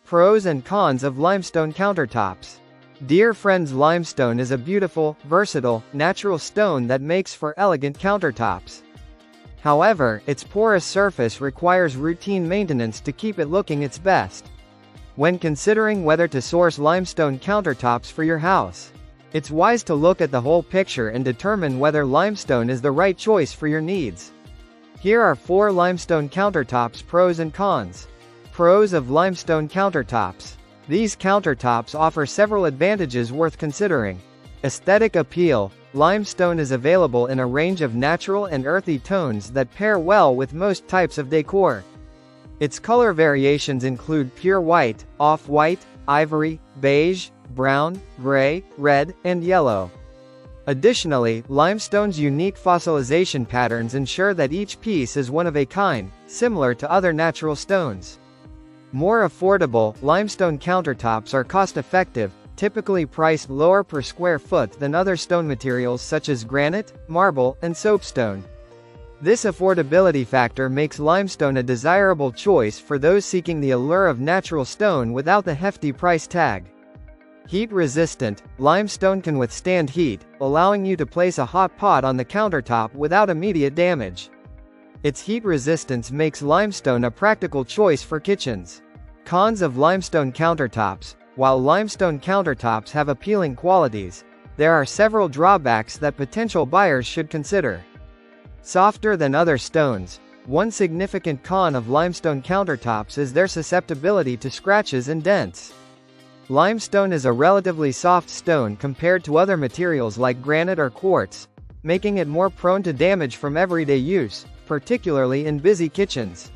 Pros and cons of limestone countertops. Dear friends, limestone is a beautiful, versatile, natural stone that makes for elegant countertops. However, its porous surface requires routine maintenance to keep it looking its best. When considering whether to source limestone countertops for your house, it's wise to look at the whole picture and determine whether limestone is the right choice for your needs. Here are 4 limestone countertops pros and cons. Pros of limestone countertops. These countertops offer several advantages worth considering. Aesthetic appeal. Limestone is available in a range of natural and earthy tones that pair well with most types of decor. Its color variations include pure white, off-white, ivory, beige, brown, gray, red, and yellow. Additionally, limestone's unique fossilization patterns ensure that each piece is one of a kind, similar to other natural stones. More affordable, limestone countertops are cost-effective, typically priced lower per square foot than other stone materials such as granite, marble, and soapstone. This affordability factor makes limestone a desirable choice for those seeking the allure of natural stone without the hefty price tag. Heat-resistant, limestone can withstand heat, allowing you to place a hot pot on the countertop without immediate damage. Its heat resistance makes limestone a practical choice for kitchens. Cons of limestone countertops. While limestone countertops have appealing qualities, there are several drawbacks that potential buyers should consider. Softer than other stones. One significant con of limestone countertops is their susceptibility to scratches and dents. Limestone is a relatively soft stone compared to other materials like granite or quartz, making it more prone to damage from everyday use, particularly in busy kitchens.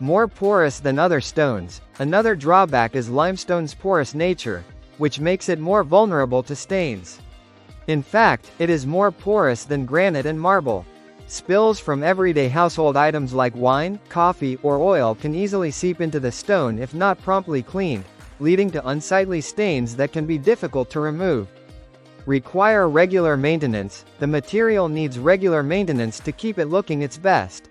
More porous than other stones. Another drawback is limestone's porous nature, which makes it more vulnerable to stains. In fact, it is more porous than granite and marble. Spills from everyday household items like wine, coffee, or oil can easily seep into the stone if not promptly cleaned, leading to unsightly stains that can be difficult to remove. Require regular maintenance. The material needs regular maintenance to keep it looking its best.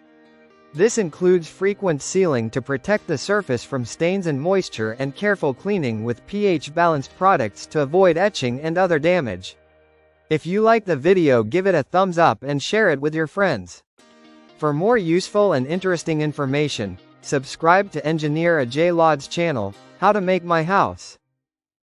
This includes frequent sealing to protect the surface from stains and moisture and careful cleaning with pH-balanced products to avoid etching and other damage. If you like the video, give it a thumbs up and share it with your friends. For more useful and interesting information, subscribe to Engineer Ajay Lod's channel, How to Make My House.